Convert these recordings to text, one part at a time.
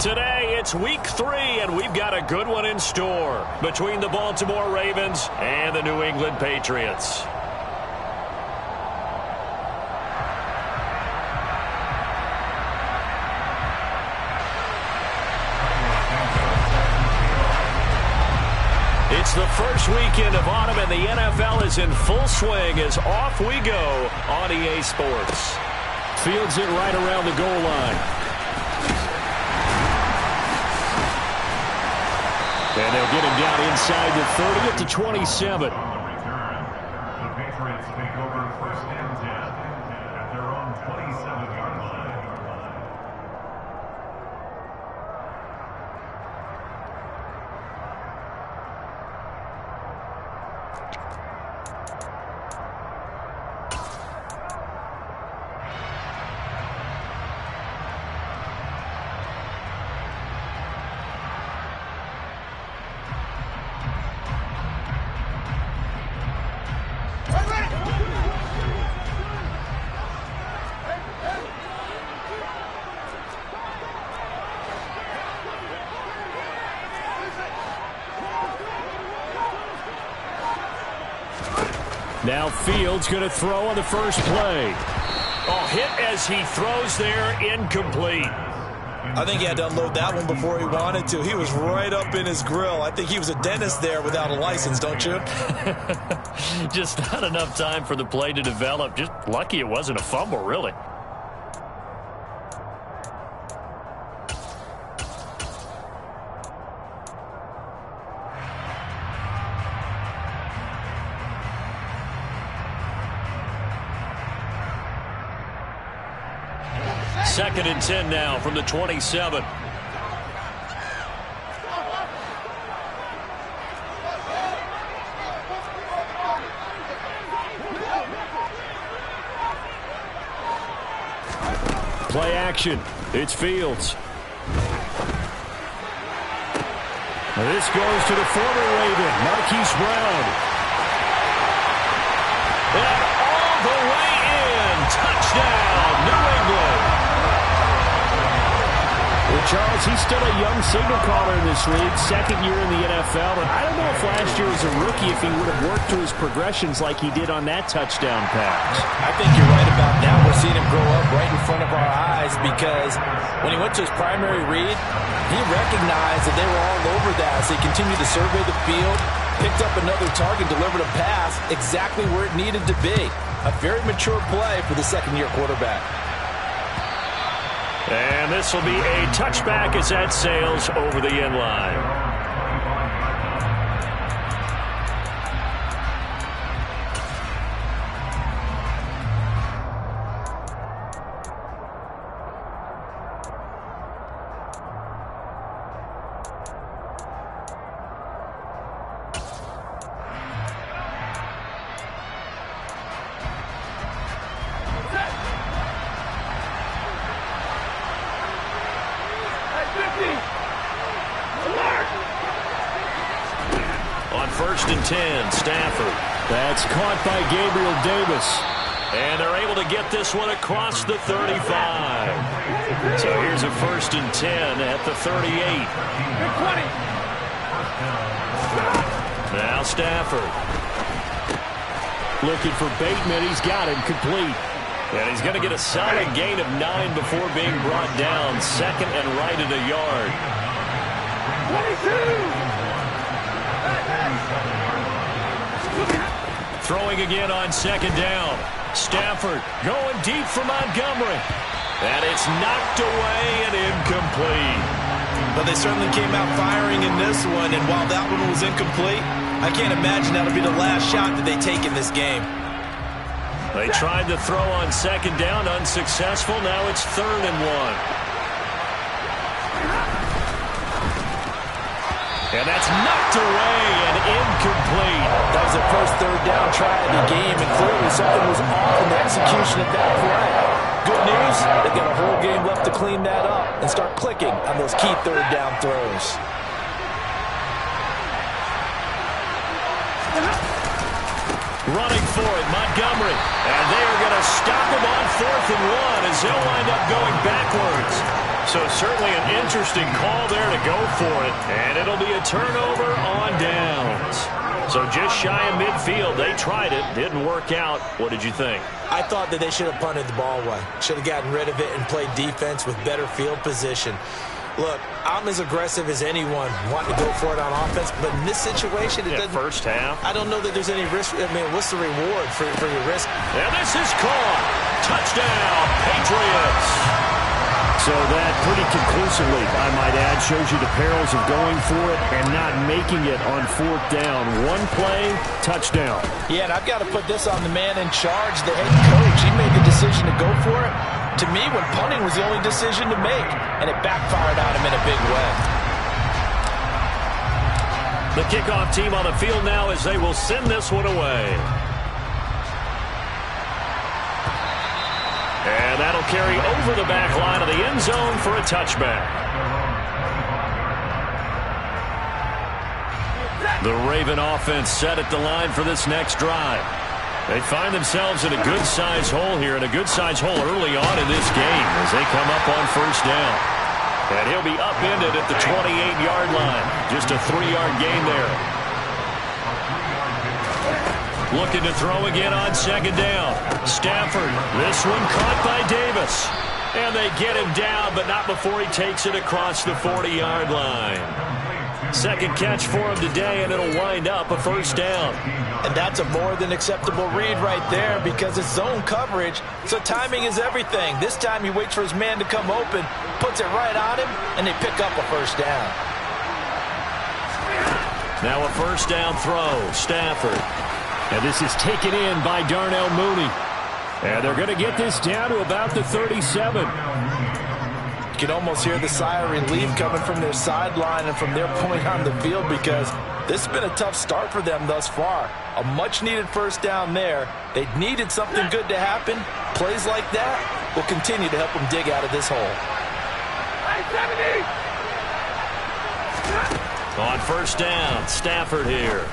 Today, it's week 3, and we've got a good one in store between the Baltimore Ravens and the New England Patriots. It's the first weekend of autumn, and the NFL is in full swing as off we go on EA Sports. Fields it right around the goal line. And they'll get him down inside the 30 at the 27. The Patriots take over first and 10 at their own 27-yard line. Now Fields going to throw on the first play. Oh, hit as he throws there, incomplete. I think he had to unload that one before he wanted to. He was right up in his grill. I think he was a dentist there without a license, don't you? Just not enough time for the play to develop. Just lucky it wasn't a fumble, really. Second and 10 now from the 27. Play action. It's Fields. This goes to the former Raven, Marquise Brown. And all the way in. Touchdown, New England. Well, Charles, he's still a young signal caller in this league, second year in the NFL, and I don't know if last year as a rookie if he would have worked through his progressions like he did on that touchdown pass. I think you're right about that. We're seeing him grow up right in front of our eyes because when he went to his primary read, he recognized that they were all over that as he continued to survey the field, picked up another target, delivered a pass exactly where it needed to be. A very mature play for the second-year quarterback. And this will be a touchback as that sails over the end line. First and 10, Stafford. That's caught by Gabriel Davis. And they're able to get this one across the 35. So here's a first and 10 at the 38. Now Stafford. Looking for Bateman. He's got him complete. And he's going to get a solid gain of 9 before being brought down. Second and right at a yard. 22. Throwing again on second down. Stafford going deep for Montgomery. And it's knocked away and incomplete. But they certainly came out firing in this one, and while that one was incomplete, I can't imagine that'll be the last shot that they take in this game. They tried to throw on second down, unsuccessful. Now it's 3rd and 1. And that's knocked away and incomplete. That was the first third down try of the game, and clearly something was off in the execution of that play. Good news, they've got a whole game left to clean that up and start clicking on those key third down throws. Running for it, Montgomery. And they are going to stop him on 4th and 1 as they'll wind up going backwards. So certainly an interesting call there to go for it. And it'll be a turnover on downs. So just shy of midfield. They tried it. Didn't work out. What did you think? I thought that they should have punted the ball away. Should have gotten rid of it and played defense with better field position. Look, I'm as aggressive as anyone wanting to go for it on offense, but in this situation, it doesn't. First half. I don't know that there's any risk. I mean, what's the reward for your risk? And this is caught. Touchdown, Patriots. So that pretty conclusively, I might add, shows you the perils of going for it and not making it on fourth down. One play, touchdown. Yeah, and I've got to put this on the man in charge, the head coach. He made the decision to go for it. To me, when punting was the only decision to make, and it backfired on him in a big way. The kickoff team on the field now as they will send this one away. And that'll carry over the back line of the end zone for a touchback. The Raven offense set at the line for this next drive. They find themselves in a good-sized hole here, and a good-sized hole early on in this game as they come up on first down. And he'll be upended at the 28-yard line. Just a 3-yard gain there. Looking to throw again on second down. Stafford, this one caught by Davis. And they get him down, but not before he takes it across the 40-yard line. Second catch for him today, and it'll wind up a first down. And that's a more than acceptable read right there because it's zone coverage, so timing is everything. This time he waits for his man to come open, puts it right on him, and they pick up a first down. Now a first down throw, Stafford. And this is taken in by Darnell Mooney. And they're going to get this down to about the 37. You can almost hear the sigh of relief coming from their sideline and from their point on the field because this has been a tough start for them thus far. A much-needed first down there. They needed something good to happen. Plays like that will continue to help them dig out of this hole. On first down, Stafford here.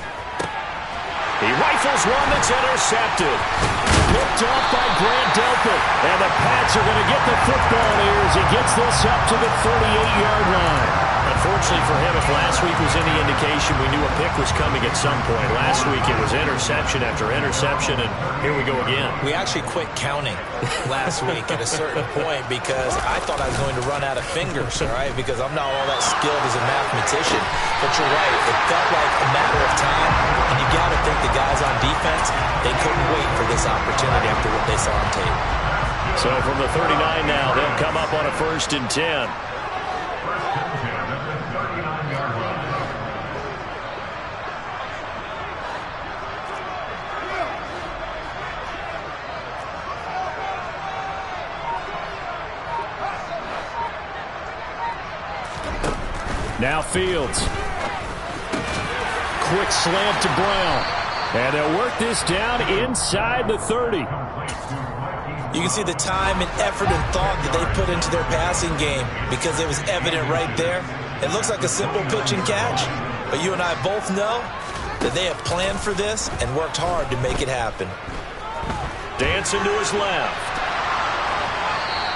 He rifles one that's intercepted. Picked off by Grant Delpit. And the Pats are going to get the football here as he gets this up to the 38-yard line. Unfortunately for him, if last week was any indication, we knew a pick was coming at some point. Last week it was interception after interception, and here we go again. We actually quit counting last week at a certain point because I thought I was going to run out of fingers, all right, because I'm not all that skilled as a mathematician. But you're right, it felt like a matter of time, and you got to think the guys on defense, they couldn't wait for this opportunity after what they saw on tape. So from the 39 now, they'll come up on a 1st and 10. Now Fields. Quick slant to Brown. And they'll work this down inside the 30. You can see the time and effort and thought that they put into their passing game because it was evident right there. It looks like a simple pitch and catch, but you and I both know that they have planned for this and worked hard to make it happen. Dancing to his left.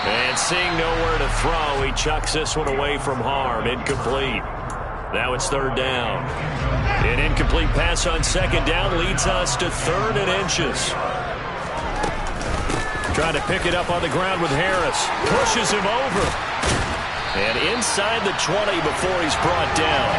And seeing nowhere to throw, he chucks this one away from harm. Incomplete. Now it's 3rd down. An incomplete pass on 2nd down leads us to 3rd and inches. Trying to pick it up on the ground with Harris. Pushes him over. And inside the 20 before he's brought down.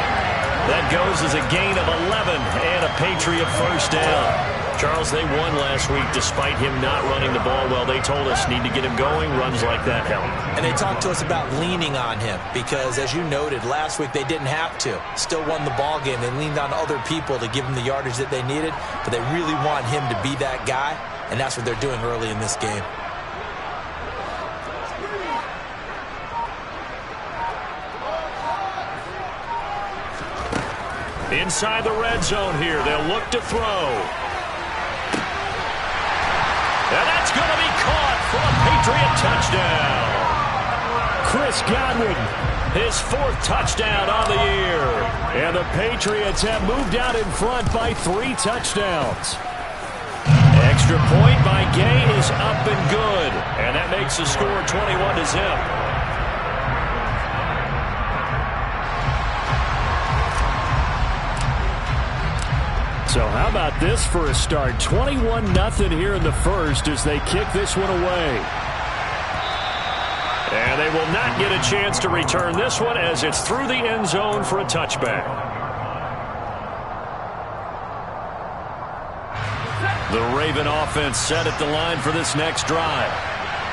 That goes as a gain of 11 and a Patriot first down. Charles, they won last week despite him not running the ball well. They told us need to get him going. Runs like that help. And they talked to us about leaning on him because, as you noted, last week they didn't have to. Still won the ball game. They leaned on other people to give them the yardage that they needed, but they really want him to be that guy, and that's what they're doing early in this game. Inside the red zone here, they'll look to throw. And that's going to be caught for a Patriot touchdown. Chris Godwin, his 4th touchdown on the year. And the Patriots have moved out in front by 3 touchdowns. Extra point by Gay is up and good. And that makes the score 21-0. So how about this for a start? 21-0 here in the first as they kick this one away. And they will not get a chance to return this one as it's through the end zone for a touchback. The Raven offense set at the line for this next drive.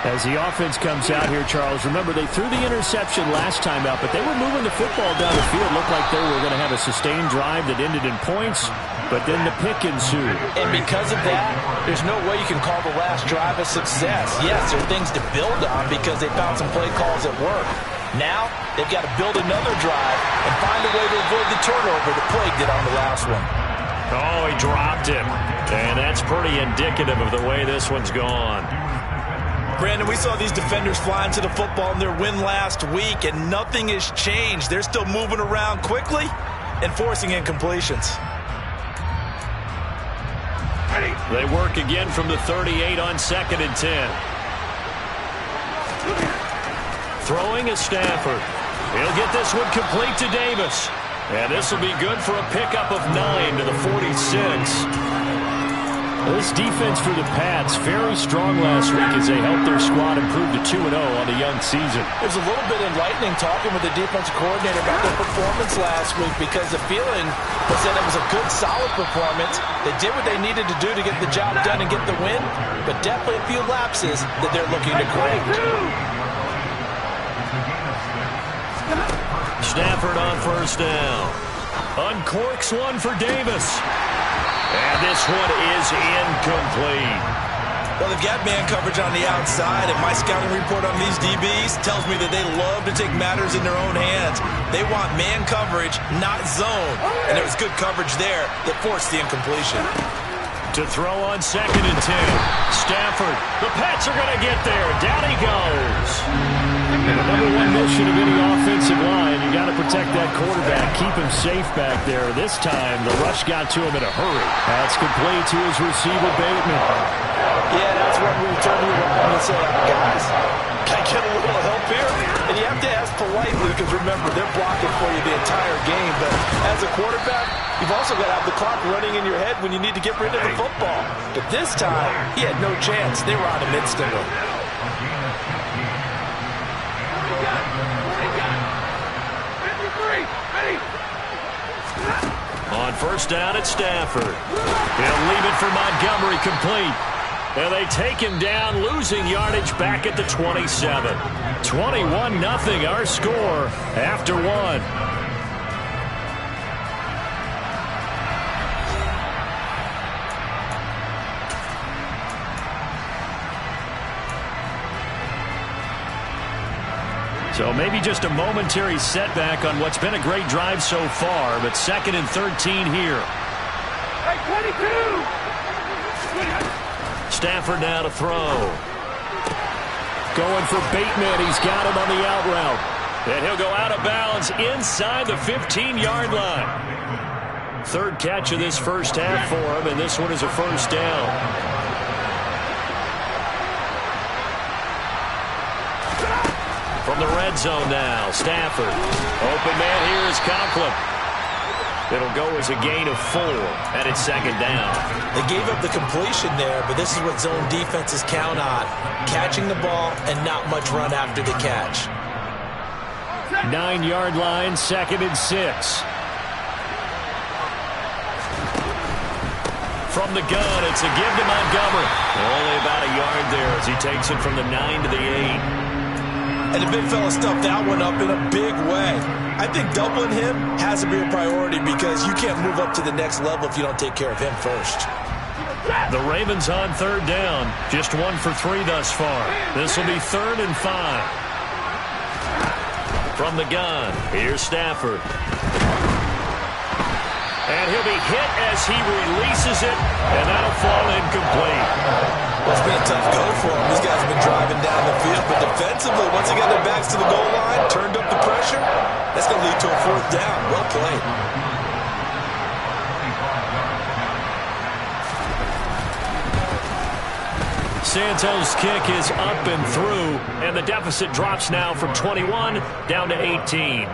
As the offense comes out here, Charles, remember they threw the interception last time out, but they were moving the football down the field. Looked like they were going to have a sustained drive that ended in points, but then the pick ensued. And because of that, there's no way you can call the last drive a success. Yes, there are things to build on because they found some play calls that work. Now, they've got to build another drive and find a way to avoid the turnover that plagued it on the last one. Oh, he dropped him. And that's pretty indicative of the way this one's gone. Brandon, we saw these defenders flying to the football in their win last week, and nothing has changed. They're still moving around quickly and forcing incompletions. They work again from the 38 on 2nd and 10. Throwing is Stafford. He'll get this one complete to Davis. And this will be good for a pickup of 9 to the 46. This defense for the Pats, very strong last week as they helped their squad improve to 2-0 on the young season. It was a little bit enlightening talking with the defensive coordinator about their performance last week because the feeling was that it was a good, solid performance. They did what they needed to do to get the job done and get the win, but definitely a few lapses that they're looking to correct. Stafford on first down. Uncorks one for Davis. And this one is incomplete. Well, they've got man coverage on the outside, and my scouting report on these DBs tells me that they love to take matters in their own hands. They want man coverage, not zone. And there was good coverage there that forced the incompletion. To throw on 2nd and 10. Stafford. The Pats are going to get there. Down he goes. And the number one mission of any offensive line, you got to protect that quarterback, keep him safe back there. This time, the rush got to him in a hurry. That's complete to his receiver, Bateman. Yeah, that's when we turn you around and say, guys, can I get a little help here? And you have to ask politely because, remember, they're blocking for you the entire game. But as a quarterback, you've also got to have the clock running in your head when you need to get rid of the football. But this time, he had no chance. They were on him instantly. On first down at Stafford. He'll leave it for Montgomery complete. And they take him down, losing yardage back at the 27. 21-0 our score after one. So maybe just a momentary setback on what's been a great drive so far, but 2nd and 13 here. Hey, 22! Stafford now to throw. Going for Bateman. He's got him on the out route. And he'll go out of bounds inside the 15-yard line. Third catch of this first half for him, and this one is a first down. From the red zone now, Stafford. Open man here is Conklin. It'll go as a gain of 4, and it's 2nd down. They gave up the completion there, but this is what zone defenses count on. Catching the ball and not much run after the catch. 9-yard line, 2nd and 6. From the gun, it's a give to Montgomery. Only about a yard there as he takes it from the 9 to the 8. And the big fella stuffed that one up in a big way. I think doubling him has to be a priority because you can't move up to the next level if you don't take care of him first. The Ravens on third down. Just 1 for 3 thus far. This will be 3rd and 5. From the gun, here's Stafford. And he'll be hit as he releases it, and that'll fall incomplete. Well, it's been a tough go for him. These guys have been driving down the field, but defensively, once they got their backs to the goal line, turned up the pressure, that's going to lead to a 4th down. Well played. Santos' kick is up and through, and the deficit drops now from 21 down to 18.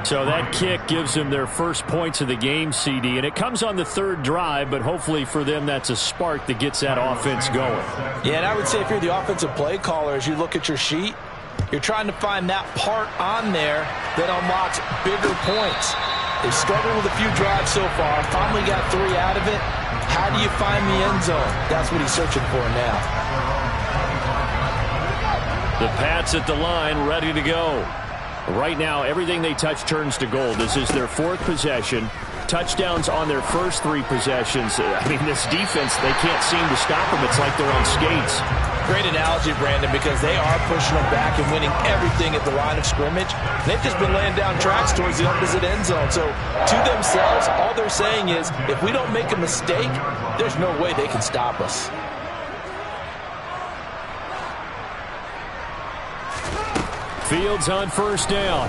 So that kick gives them their first points of the game, CD, and it comes on the third drive, but hopefully for them that's a spark that gets that offense going. Yeah, and I would say if you're the offensive play caller, as you look at your sheet, you're trying to find that part on there that unlocks bigger points. They've struggled with a few drives so far, finally got 3 out of it. How do you find the end zone? That's what he's searching for now. The Pats at the line, ready to go. Right now, everything they touch turns to gold. This is their 4th possession. Touchdowns on their first 3 possessions. I mean, this defense, they can't seem to stop them. It's like they're on skates. Great analogy, Brandon, because they are pushing them back and winning everything at the line of scrimmage. They've just been laying down tracks towards the opposite end zone. So, to themselves, all they're saying is, if we don't make a mistake, there's no way they can stop us. Fields on first down.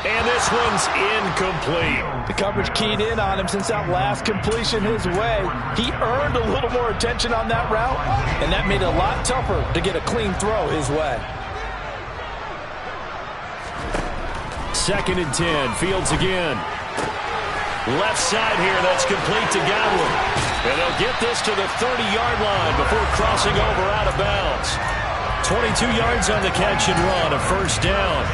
And this one's incomplete. The coverage keyed in on him since that last completion his way. He earned a little more attention on that route, and that made it a lot tougher to get a clean throw his way. 2nd and 10. Fields again. Left side here, that's complete to Godwin. And they'll get this to the 30-yard line before crossing over out of bounds. 22 yards on the catch and run, a first down.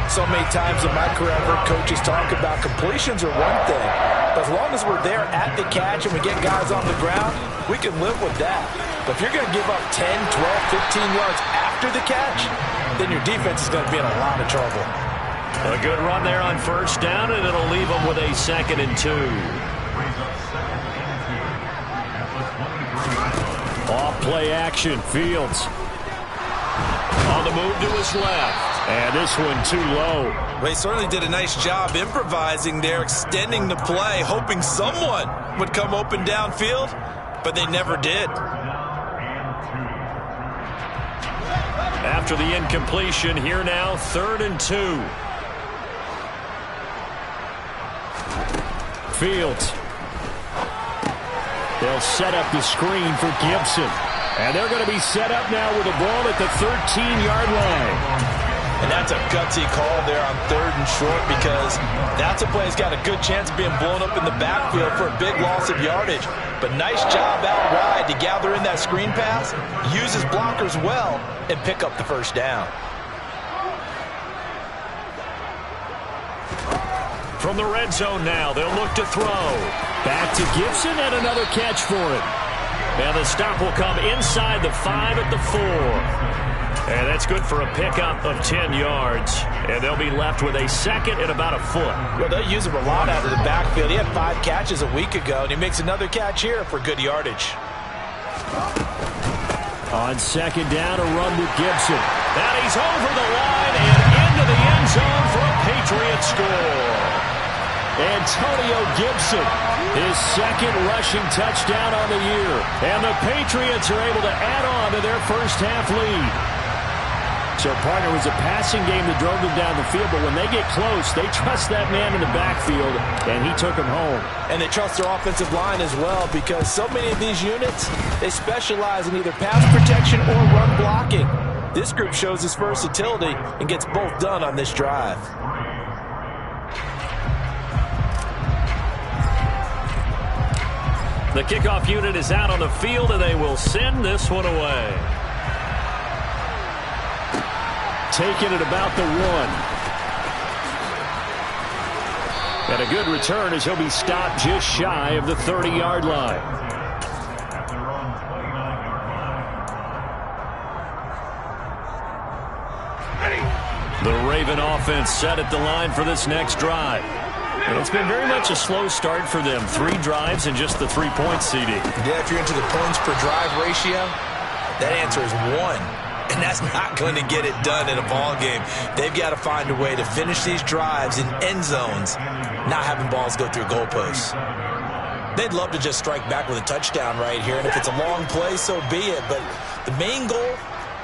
So many times in my career, I've heard coaches talk about completions are one thing. But as long as we're there at the catch and we get guys on the ground, we can live with that. But if you're going to give up 10, 12, 15 yards after the catch, then your defense is going to be in a lot of trouble. A good run there on first down, and it'll leave them with a 2nd and 2. Off play action, Fields. On the move to his left. And this one too low. Well, he certainly did a nice job improvising there, extending the play, hoping someone would come open downfield, but they never did. After the incompletion, here now, 3rd and 2. Fields. They'll set up the screen for Gibson. And they're going to be set up now with a ball at the 13-yard line. And that's a gutsy call there on 3rd and short, because that's a play that's got a good chance of being blown up in the backfield for a big loss of yardage. But nice job out wide to gather in that screen pass, use his blockers well, and pick up the first down. From the red zone now, they'll look to throw. Back to Gibson and another catch for him. And the stop will come inside the 5 at the 4. And that's good for a pickup of 10 yards. And they'll be left with a 2nd and about a foot. Well, they'll use him a lot out of the backfield. He had 5 catches a week ago, and he makes another catch here for good yardage. On 2nd down, a run with Gibson. And he's over the line and into the end zone for a Patriot score. Antonio Gibson, his 2nd rushing touchdown on the year. And the Patriots are able to add on to their first half lead. So, partner, it was a passing game that drove them down the field, but when they get close, they trust that man in the backfield, and he took them home. And they trust their offensive line as well, because so many of these units, they specialize in either pass protection or run blocking. This group shows its versatility and gets both done on this drive. The kickoff unit is out on the field, and they will send this one away. Taking it about the 1. And a good return as he'll be stopped just shy of the 30-yard line. At their own 29-yard line. The Raven offense set at the line for this next drive. And it's been very much a slow start for them. 3 drives and just the 3 points, CD. Yeah, if you're into the points per drive ratio, that answer is 1. And that's not going to get it done in a ball game. They've got to find a way to finish these drives in end zones, not having balls go through goalposts. They'd love to just strike back with a touchdown right here, and if it's a long play, so be it. But the main goal,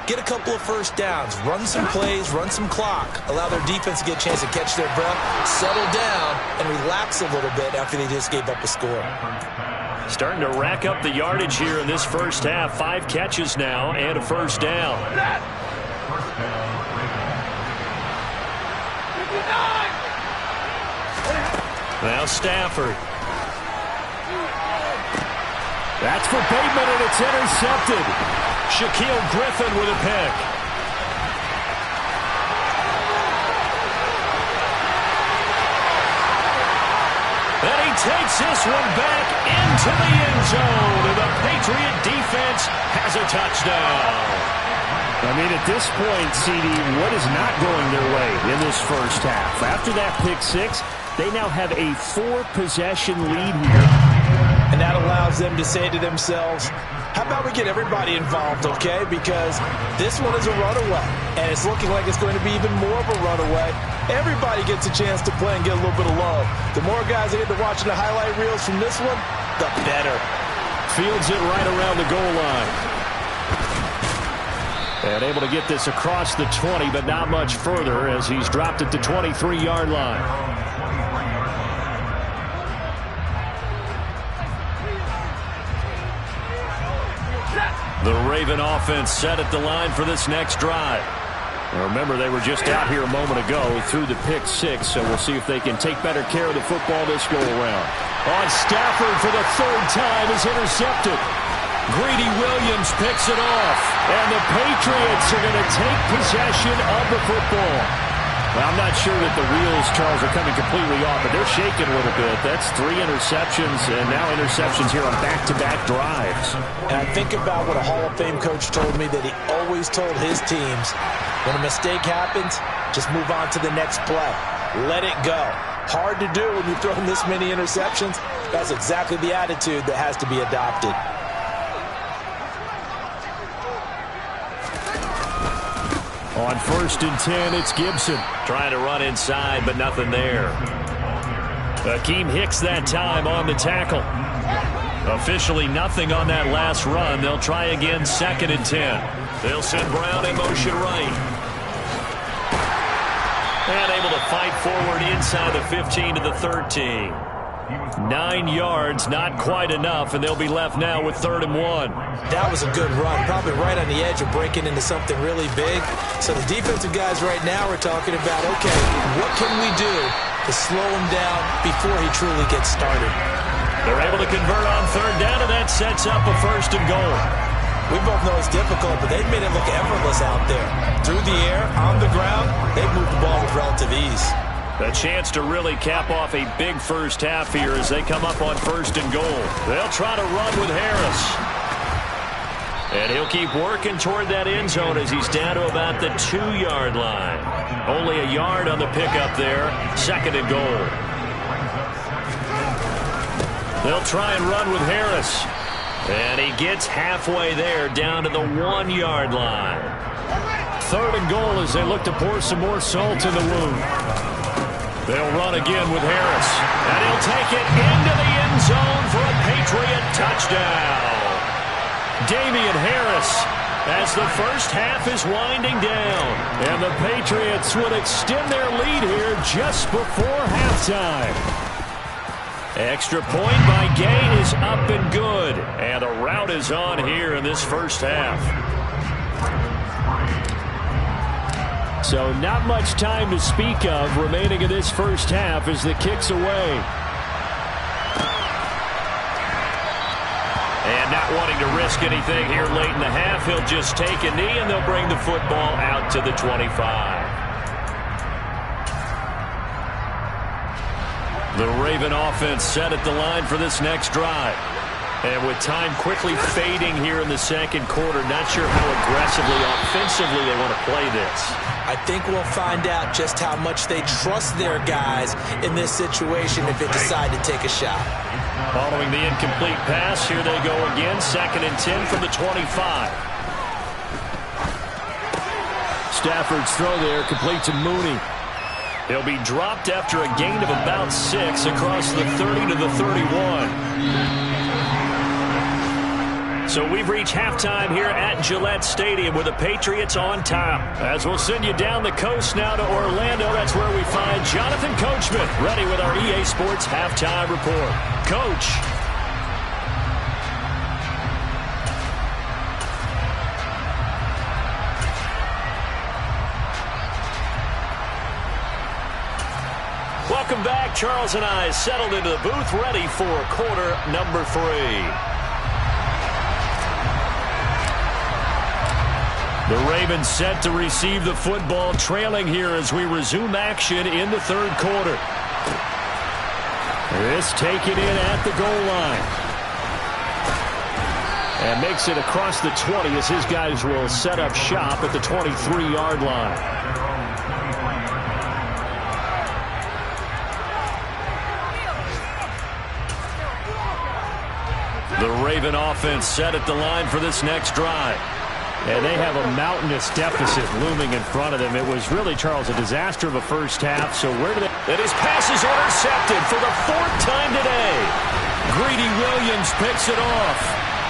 get a couple of first downs, run some plays, run some clock, allow their defense to get a chance to catch their breath, settle down, and relax a little bit after they just gave up a score. Starting to rack up the yardage here in this first half. 5 catches now and a first down. Now Stafford. That's for Bateman, and it's intercepted. Shaquille Griffin with a pick. And he takes this one back into the end zone, and the Patriot defense has a touchdown. I mean, at this point, CD, what is not going their way in this first half? After that pick six, they now have a 4-possession lead here. And that allows them to say to themselves, how about we get everybody involved, okay? Because this one is a runaway, and it's looking like it's going to be even more of a runaway. Everybody gets a chance to play and get a little bit of love. The more guys that get to watching the highlight reels from this one, the better. Fields it right around the goal line. And able to get this across the 20, but not much further as he's dropped it to 23-yard line. The Raven offense set at the line for this next drive. Now remember, they were just out here a moment ago through the pick six, so we'll see if they can take better care of the football this go-around. On Stafford for the third time is intercepted. Greedy Williams picks it off, and the Patriots are going to take possession of the football. Well, I'm not sure that the wheels, Charles, are coming completely off, but they're shaking a little bit. That's 3 interceptions, and now interceptions here on back-to-back drives. And I think about what a Hall of Fame coach told me that he always told his teams, when a mistake happens, just move on to the next play. Let it go. Hard to do when you've thrown this many interceptions. That's exactly the attitude that has to be adopted. On 1st and 10, it's Gibson. Trying to run inside, but nothing there. Akeem Hicks that time on the tackle. Officially nothing on that last run. They'll try again 2nd and 10. They'll send Brown in motion right. And able to fight forward inside the 15 to the 13. 9 yards, not quite enough, and they'll be left now with 3rd and 1. That was a good run, probably right on the edge of breaking into something really big. So the defensive guys right now are talking about, okay, what can we do to slow him down before he truly gets started? They're able to convert on 3rd down, and that sets up a 1st and goal. We both know it's difficult, but they've made it look effortless out there. Through the air, on the ground, they've moved the ball with relative ease. A chance to really cap off a big first half here as they come up on 1st and goal. They'll try to run with Harris. And he'll keep working toward that end zone as he's down to about the 2-yard line. Only a yard on the pickup there. 2nd and goal. They'll try and run with Harris. And he gets halfway there down to the 1-yard line. 3rd and goal as they look to pour some more salt in the wound. They'll run again with Harris. And he'll take it into the end zone for a Patriot touchdown. Damian Harris as the first half is winding down. And the Patriots would extend their lead here just before halftime. Extra point by Gay is up and good. And a rout is on here in this first half. So not much time to speak of remaining in this first half as the kick's away. And not wanting to risk anything here late in the half, he'll just take a knee and they'll bring the football out to the 25. The Raven offense set at the line for this next drive. And with time quickly fading here in the 2nd quarter, not sure how aggressively, offensively they want to play this. I think we'll find out just how much they trust their guys in this situation if they decide to take a shot. Following the incomplete pass, here they go again. 2nd and 10 from the 25. Stafford's throw there, complete to Mooney. He'll be dropped after a gain of about 6 across the 30 to the 31. So we've reached halftime here at Gillette Stadium with the Patriots on top. As we'll send you down the coast now to Orlando, that's where we find Jonathan Coachman ready with our EA Sports Halftime Report. Coach. Welcome back. Charles and I settled into the booth, ready for quarter number 3. The Ravens set to receive the football, trailing here as we resume action in the third quarter. This taken in at the goal line. And makes it across the 20 as his guys will set up shop at the 23-yard line. The Raven offense set at the line for this next drive. And they have a mountainous deficit looming in front of them. It was really, Charles, a disaster of a first half. So where do they... And his pass is intercepted for the 4th time today. Greedy Williams picks it off.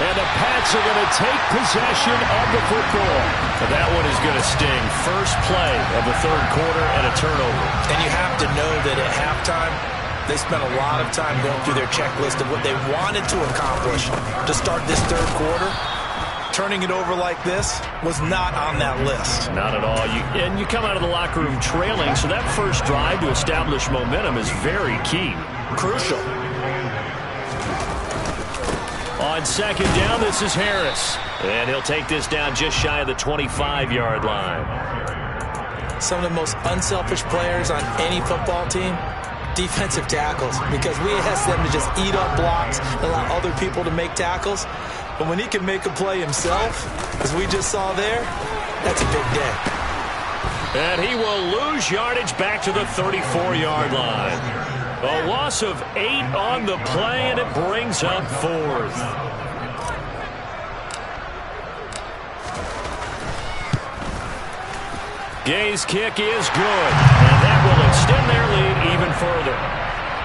And the Pats are going to take possession of the football. But that one is going to sting. First play of the third quarter and a turnover. And you have to know that at halftime, they spent a lot of time going through their checklist of what they wanted to accomplish to start this third quarter. Turning it over like this was not on that list. Not at all. And you come out of the locker room trailing, so that first drive to establish momentum is very key. Crucial. On second down, this is Harris. And he'll take this down just shy of the 25-yard line. Some of the most unselfish players on any football team, defensive tackles, because we ask them to just eat up blocks and allow other people to make tackles. But when he can make a play himself, as we just saw there, that's a big day. And he will lose yardage back to the 34-yard line. A loss of 8 on the play, and it brings up 4th. Gay's kick is good, and that will extend their lead even further.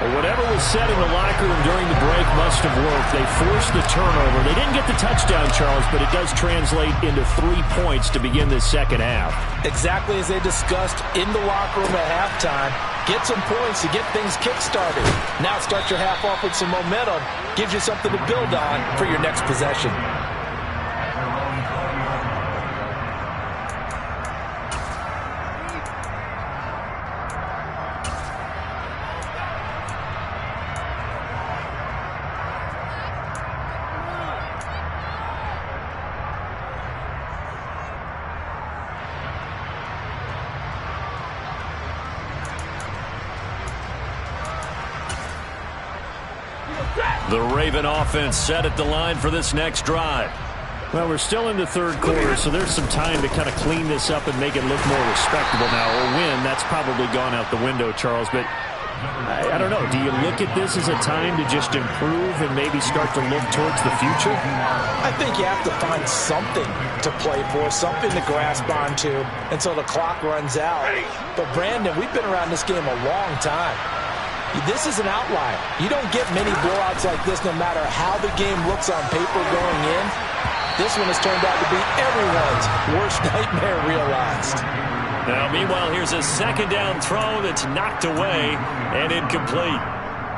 Well, whatever was said in the locker room during the break must have worked. They forced the turnover. They didn't get the touchdown, Charles, but it does translate into 3 points to begin this second half. Exactly as they discussed in the locker room at halftime. Get some points to get things kick-started. Now start your half off with some momentum. Gives you something to build on for your next possession. The Raven offense set at the line for this next drive. Well, we're still in the third quarter, so there's some time to kind of clean this up and make it look more respectable now. Or win, that's probably gone out the window, Charles. But I don't know. Do you look at this as a time to just improve and maybe start to look towards the future? I think you have to find something to play for, something to grasp onto until the clock runs out. But, Brandon, we've been around this game a long time. This is an outlier. You don't get many blowouts like this no matter how the game looks on paper going in. This one has turned out to be everyone's worst nightmare realized. Now, meanwhile, here's a second down throw that's knocked away and incomplete.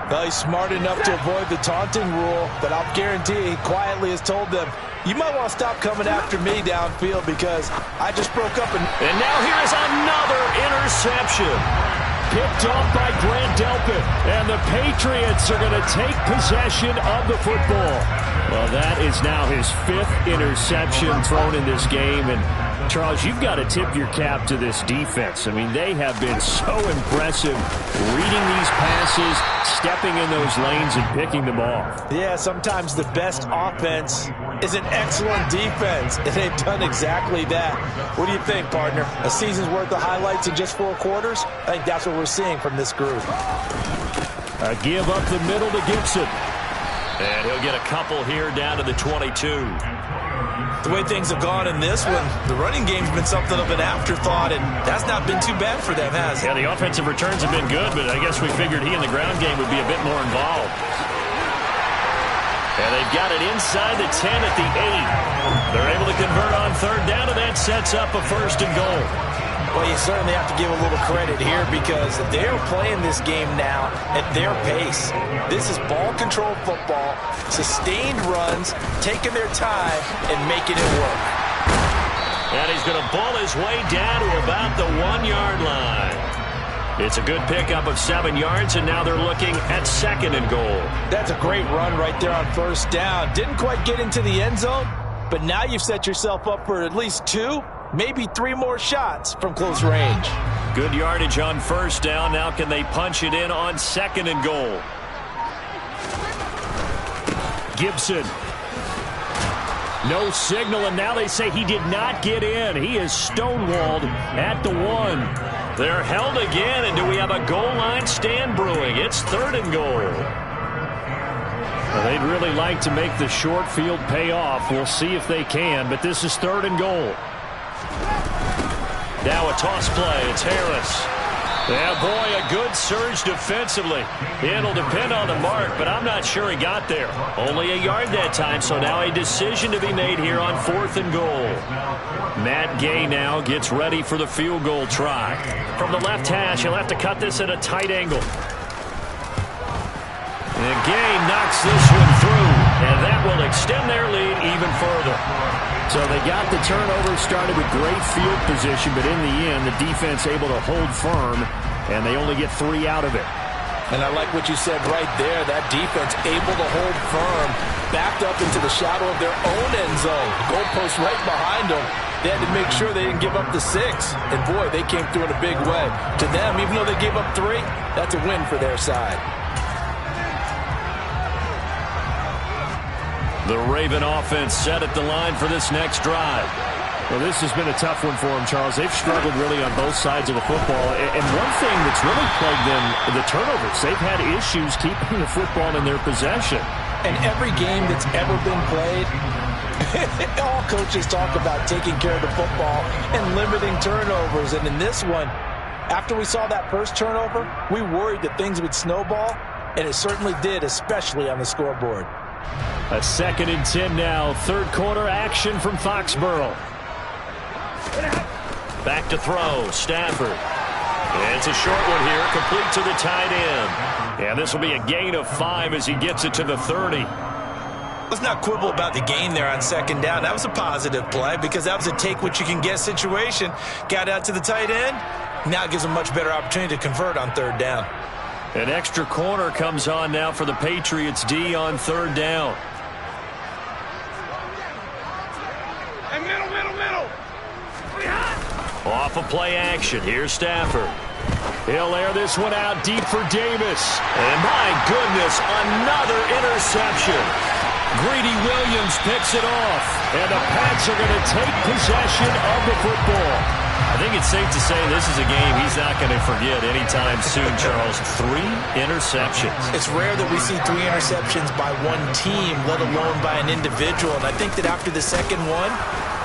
Well, he's smart enough to avoid the taunting rule, but I'll guarantee he quietly has told them, you might want to stop coming after me downfield because I just broke up. And now here is another interception. Picked off by Grant Delpit, and the Patriots are going to take possession of the football. Well, that is now his 5th interception thrown in this game, and Charles, you've got to tip your cap to this defense. I mean, they have been so impressive reading these passes, stepping in those lanes, and picking them off. Yeah, sometimes the best offense is an excellent defense, and they've done exactly that. What do you think, partner? A season's worth of highlights in just 4 quarters? I think that's what we're seeing from this group. A give up the middle to Gibson. And he'll get a couple here down to the 22. The way things have gone in this one, the running game's been something of an afterthought, and that's not been too bad for them, has it? Yeah, the offensive returns have been good, but I guess we figured he in the ground game would be a bit more involved. And they've got it inside the 10 at the 8. They're able to convert on third down, and that sets up a 1st and goal. Well, you certainly have to give a little credit here because they're playing this game now at their pace. This is ball control football, sustained runs, taking their time, and making it work. And he's going to ball his way down to about the 1-yard line. It's a good pickup of 7 yards, and now they're looking at 2nd and goal. That's a great run right there on 1st down. Didn't quite get into the end zone, but now you've set yourself up for at least 2, maybe 3 more shots from close range. Good yardage on 1st down. Now can they punch it in on 2nd and goal? Gibson. No signal, and now they say he did not get in. He is stonewalled at the 1. They're held again, and do we have a goal line stand brewing? It's 3rd and goal. Well, they'd really like to make the short field pay off. We'll see if they can, but this is 3rd and goal. Now a toss play. It's Harris. Yeah, boy, a good surge defensively. It'll depend on the mark, but I'm not sure he got there. Only a yard that time, so now a decision to be made here on 4th and goal. Matt Gay now gets ready for the field goal try. From the left hash, he'll have to cut this at a tight angle. And Gay knocks this one through, and that will extend their lead even further. So they got the turnover started with great field position, but in the end, the defense able to hold firm, and they only get 3 out of it. And I like what you said right there. That defense able to hold firm, backed up into the shadow of their own end zone. Goalpost right behind them. They had to make sure they didn't give up the 6. And, boy, they came through in a big way. To them, even though they gave up 3, that's a win for their side. The Raven offense set at the line for this next drive. Well, this has been a tough one for them, Charles. They've struggled really on both sides of the football. And one thing that's really plagued them, the turnovers. They've had issues keeping the football in their possession. And every game that's ever been played, all coaches talk about taking care of the football and limiting turnovers. And in this one, after we saw that first turnover, we worried that things would snowball, and it certainly did, especially on the scoreboard. A 2nd and 10 now. 3rd quarter action from Foxborough. Back to throw. Stafford. It's a short one here. Complete to the tight end. And this will be a gain of 5 as he gets it to the 30. Let's not quibble about the gain there on 2nd down. That was a positive play because that was a take-what-you-can-get situation. Got out to the tight end. Now it gives a much better opportunity to convert on 3rd down. An extra corner comes on now for the Patriots D on 3rd down. Hey, middle. Off of play action. Here's Stafford. He'll air this one out deep for Davis. And my goodness, another interception. Greedy Williams picks it off. And the Pats are going to take possession of the football. I think it's safe to say this is a game he's not going to forget anytime soon, Charles. 3 interceptions. It's rare that we see 3 interceptions by one team, let alone by an individual. And I think that after the second one,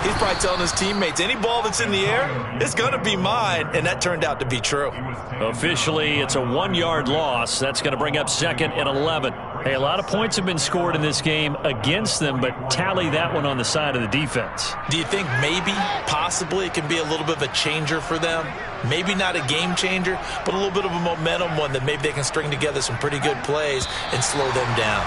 he's probably telling his teammates, any ball that's in the air, it's going to be mine. And that turned out to be true. Officially, it's a 1-yard loss. That's going to bring up 2nd and 11. Hey, a lot of points have been scored in this game against them, but tally that one on the side of the defense. Do you think maybe, possibly, it can be a little bit of a changer for them? Maybe not a game changer, but a little bit of a momentum one that maybe they can string together some pretty good plays and slow them down.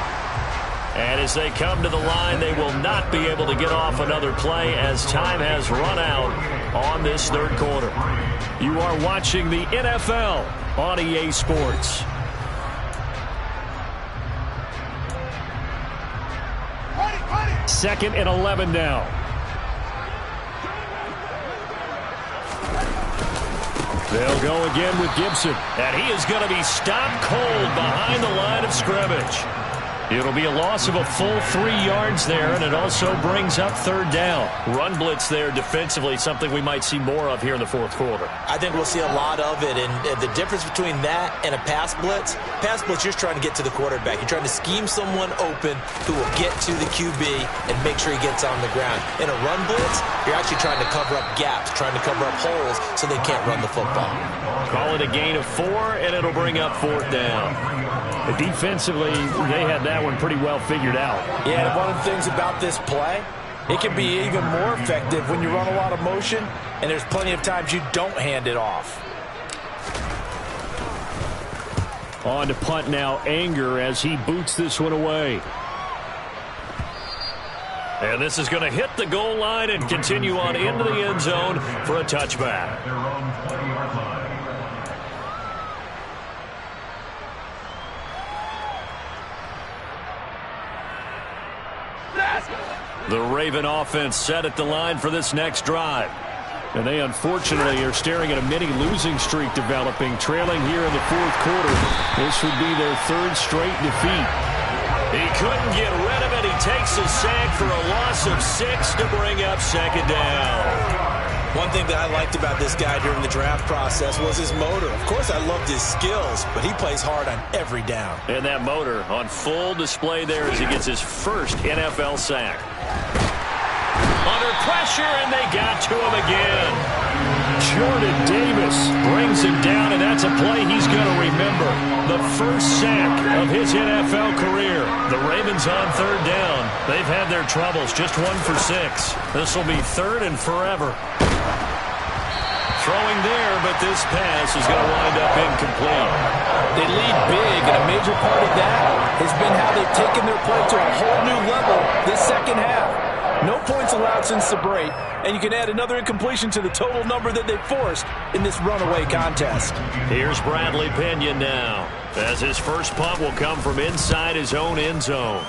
And as they come to the line, they will not be able to get off another play as time has run out on this 3rd quarter. You are watching the NFL on EA Sports. Second and 11 now. They'll go again with Gibson. And he is going to be stopped cold behind the line of scrimmage. It'll be a loss of a full 3 yards there, and it also brings up 3rd down. Run blitz there defensively, something we might see more of here in the 4th quarter. I think we'll see a lot of it, and the difference between that and a pass blitz, you're just trying to get to the quarterback. You're trying to scheme someone open who will get to the QB and make sure he gets on the ground. In a run blitz, you're actually trying to cover up gaps, trying to cover up holes so they can't run the football. Call it a gain of 4, and it'll bring up 4th down. Defensively, they had that one pretty well figured out. Yeah, and one of the things about this play, it can be even more effective when you run a lot of motion, and there's plenty of times you don't hand it off. On to punt now, Anger, as he boots this one away. And this is going to hit the goal line and continue on into the end zone for a touchback. The Raven offense set at the line for this next drive. And they unfortunately are staring at a mini losing streak developing, trailing here in the fourth quarter. This would be their third straight defeat. He couldn't get rid of it. He takes a sack for a loss of 6 to bring up second down. One thing that I liked about this guy during the draft process was his motor. Of course, I loved his skills, but he plays hard on every down. And that motor on full display there as he gets his first NFL sack. Under pressure, and they got to him again. Jordan Davis brings him down, and that's a play he's going to remember. The first sack of his NFL career. The Ravens on third down. They've had their troubles, just 1 for 6. This will be third and forever. Throwing there, but this pass is going to wind up incomplete. They lead big, and a major part of that has been how they've taken their play to a whole new level this second half. No points allowed since the break, and you can add another incompletion to the total number that they forced in this runaway contest. Here's Bradley Pinion now, as his first punt will come from inside his own end zone.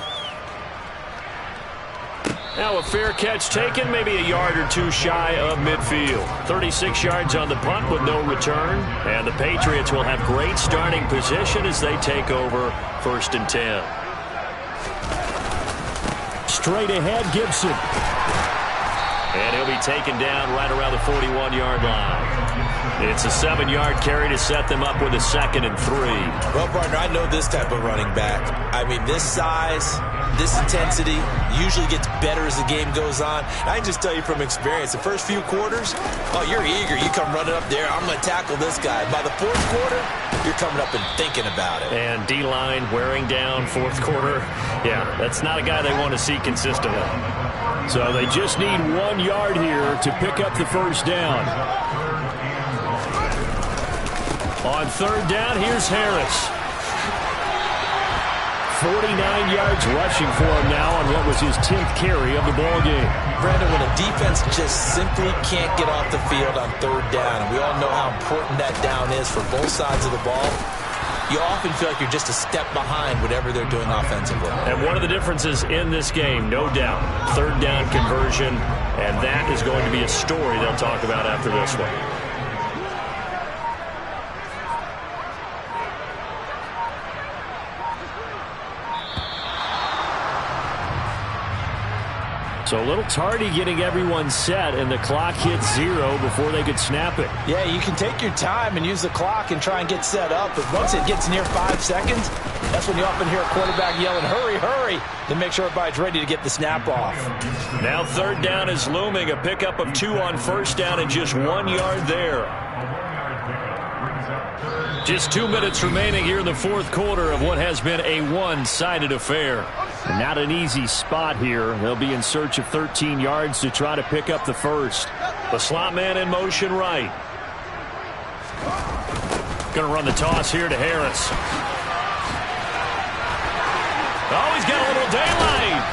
Now a fair catch taken, maybe a yard or two shy of midfield. 36 yards on the punt with no return. And the Patriots will have great starting position as they take over 1st and 10. Straight ahead, Gibson. And he'll be taken down right around the 41-yard line. It's a 7-yard carry to set them up with a 2nd and 3. Well, partner, I know this type of running back. I mean, this size, this intensity usually gets better as the game goes on. I can just tell you from experience, the first few quarters, oh, you're eager. You come running up there, I'm going to tackle this guy. By the fourth quarter, you're coming up and thinking about it. And D-line wearing down fourth quarter. Yeah, that's not a guy they want to see consistently. So they just need 1 yard here to pick up the first down. On third down, here's Harris. 49 yards rushing for him now on what was his 10th carry of the ball game. Brandon, when a defense just simply can't get off the field on third down, and we all know how important that down is for both sides of the ball, you often feel like you're just a step behind whatever they're doing offensively. And one of the differences in this game, no doubt, third down conversion, and that is going to be a story they'll talk about after this one. So a little tardy getting everyone set, and the clock hits 0 before they could snap it. Yeah, you can take your time and use the clock and try and get set up, but once it gets near 5 seconds, that's when you often hear a quarterback yelling, hurry, hurry, to make sure everybody's ready to get the snap off. Now third down is looming, a pickup of 2 on first down and just 1 yard there. Just 2 minutes remaining here in the fourth quarter of what has been a one-sided affair. Not an easy spot here. They'll be in search of 13 yards to try to pick up the first. The slot man in motion right. Going to run the toss here to Harris. Oh, he's got a little daylight.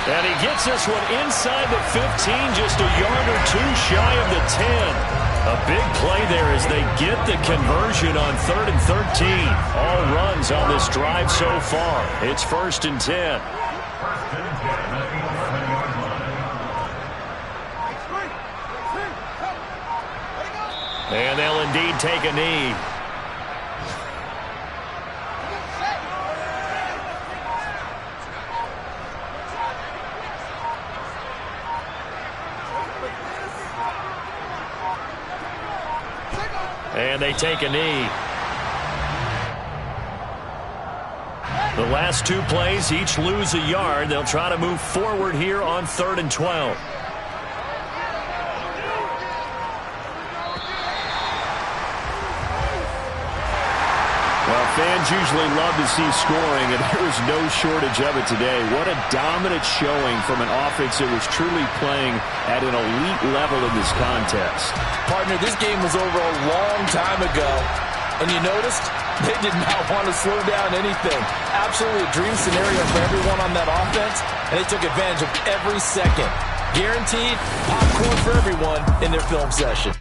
And he gets this one inside the 15, just a yard or two shy of the 10. A big play there as they get the conversion on 3rd and 13. All runs on this drive so far. It's 1st and 10. And they'll indeed take a knee. And they take a knee. The last 2 plays, each lose a yard. They'll try to move forward here on 3rd and 12. Well, fans usually love to see scoring, and there was no shortage of it today. What a dominant showing from an offense that was truly playing at an elite level in this contest. Partner, this game was over a long time ago, and you noticed they did not want to slow down anything. Absolutely a dream scenario for everyone on that offense, and they took advantage of every second. Guaranteed popcorn for everyone in their film session.